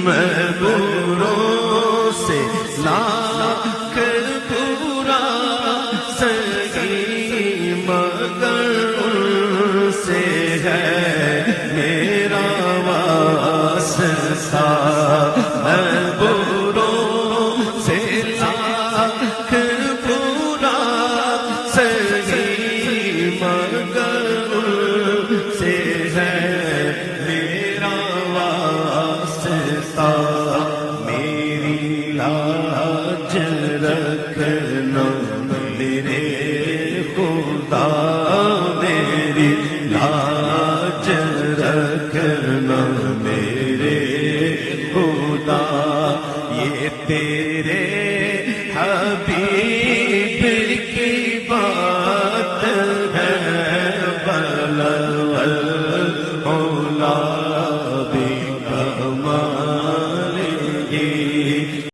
میں بروں سے لاکھ برا سہی مگر ان سے ہے میرا واسطہ میں بروں سے لاکھ برا سہی مگر ان سے ہے میرا واسطہ میری لاج رکھنا میرے خدا میری لاج رکھنا میرے خدا یہ تیرے حبیب کی بات ہے بلغ